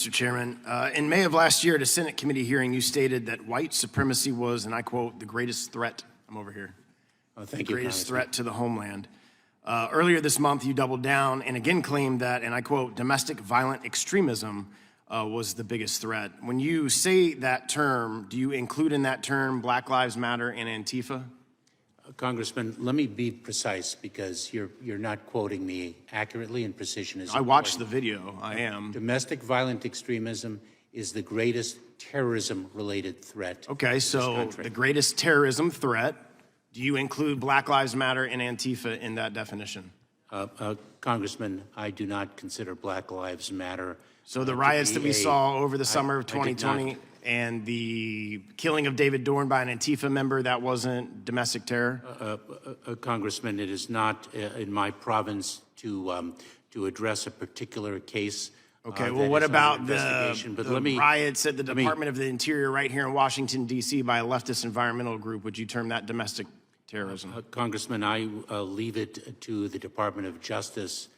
Mr. Chairman, in May of last year at a Senate committee hearing, you stated that white supremacy was, and I quote, the greatest threat, I'm over here, thank the you, greatest threat to the homeland. Earlier this month, you doubled down and again claimed that, and I quote, domestic violent extremism was the biggest threat. When you say that term, do you include in that term Black Lives Matter and Antifa? Congressman, let me be precise because you're not quoting me accurately and precision is I watched the video, I am. Domestic violent extremism is the greatest terrorism-related threat. Okay, so the greatest terrorism threat, do you include Black Lives Matter and Antifa in that definition? Congressman, I do not consider Black Lives Matter. So the riots that we saw over the summer of 2020 and the killing of David Dorn by an Antifa member, that wasn't domestic terror? Congressman, it is not in my province to address a particular case. Okay, well, what about the riots at the Department of the Interior right here in Washington, D.C. by a leftist environmental group? Would you term that domestic terrorism? Congressman, I leave it to the Department of Justice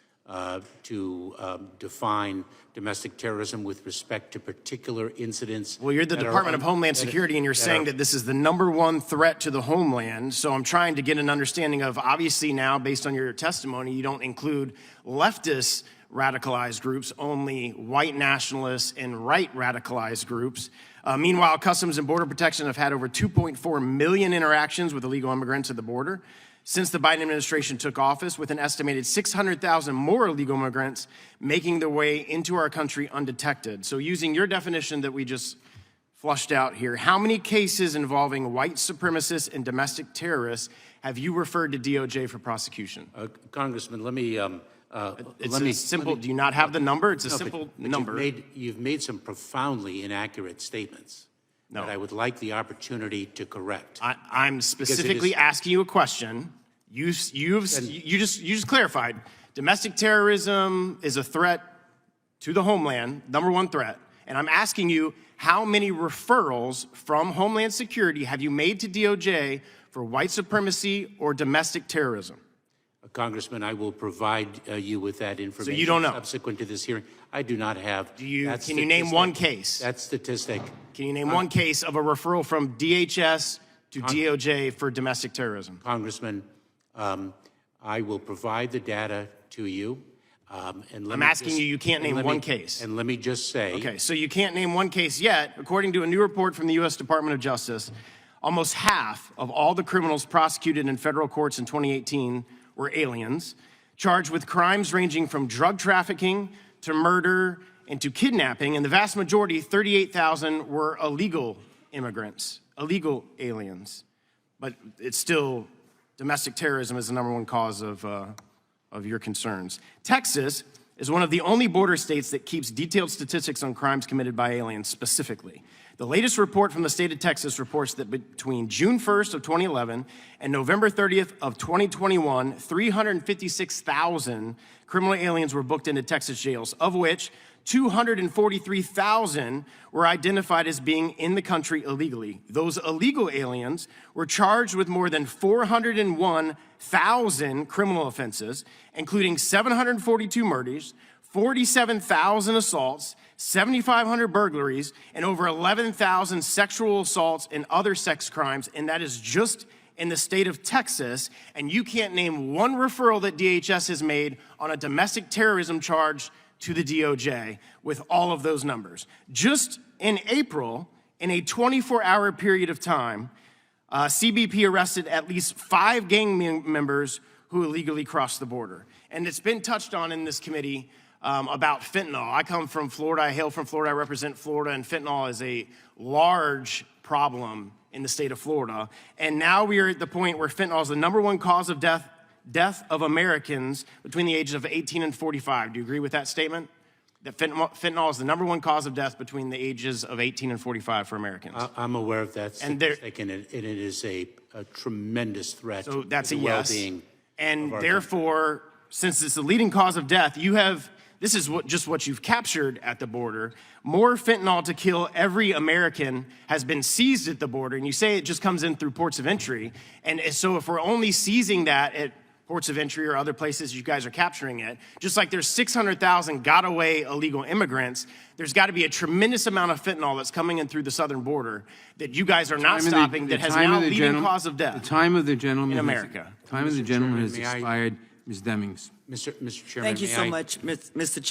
to define domestic terrorism with respect to particular incidents. Well, you're the Department of Homeland Security, and you're saying that this is the #1 threat to the homeland. So I'm trying to get an understanding of, obviously now, based on your testimony, you don't include leftist radicalized groups, only white nationalists and right radicalized groups. Meanwhile, Customs and Border Protection have had over 2.4 million interactions with illegal immigrants at the border since the Biden administration took office, with an estimated 600,000 more illegal immigrants making their way into our country undetected. So using your definition that we just flushed out here, how many cases involving white supremacists and domestic terrorists have you referred to DOJ for prosecution? Congressman, let me simple. Do you not have the number? It's a simple number. You've made some profoundly inaccurate statements. No. That I would like the opportunity to correct. I'm specifically asking you a question. You just clarified. Domestic terrorism is a threat to the homeland, #1 threat. And I'm asking you, how many referrals from Homeland Security have you made to DOJ for white supremacy or domestic terrorism? Congressman, I will provide you with that information. So you don't know? Subsequent to this hearing. I do not have. Can you name one case? That statistic. Can you name one case of a referral from DHS to DOJ for domestic terrorism? Congressman, I will provide the data to you. I'm asking you can't name one case. And let me just say. Okay, so you can't name one case yet. According to a new report from the U.S. Department of Justice, almost half of all the criminals prosecuted in federal courts in 2018 were aliens, charged with crimes ranging from drug trafficking to murder and to kidnapping, and the vast majority, 38,000, were illegal immigrants, illegal aliens. But it's still, domestic terrorism is the #1 cause of your concerns. Texas is one of the only border states that keeps detailed statistics on crimes committed by aliens specifically. The latest report from the state of Texas reports that between June 1st of 2011 and November 30th of 2021, 356,000 criminal aliens were booked into Texas jails, of which 243,000 were identified as being in the country illegally. Those illegal aliens were charged with more than 401,000 criminal offenses, including 742 murders, 47,000 assaults, 7,500 burglaries, and over 11,000 sexual assaults and other sex crimes, and that is just in the state of Texas, and you can't name one referral that DHS has made on a domestic terrorism charge to the DOJ with all of those numbers. Just in April, in a 24-hour period of time, CBP arrested at least 5 gang members who illegally crossed the border. And it's been touched on in this committee about fentanyl. I come from Florida, I hail from Florida, I represent Florida, and fentanyl is a large problem in the state of Florida. And now we are at the point where fentanyl is the #1 cause of death of Americans between the ages of 18 and 45. Do you agree with that statement? That fentanyl is the #1 cause of death between the ages of 18 and 45 for Americans. I'm aware of that statistic, and it is a tremendous threat so that's to the well-being. And therefore, since it's the leading cause of death, this is just what you've captured at the border. More fentanyl to kill every American has been seized at the border, and you say it just comes in through ports of entry. And so if we're only seizing that at ports of entry or other places you guys are capturing it. Just like there's 600,000 got away illegal immigrants, there's got to be a tremendous amount of fentanyl that's coming in through the southern border that you guys are not stopping that has now leading cause of death. The time of the gentleman in America. The time of the gentleman has Chairman, may I- expired. Ms. Demings. Mr. Chairman, Thank you may so I- much, Mr. Chair.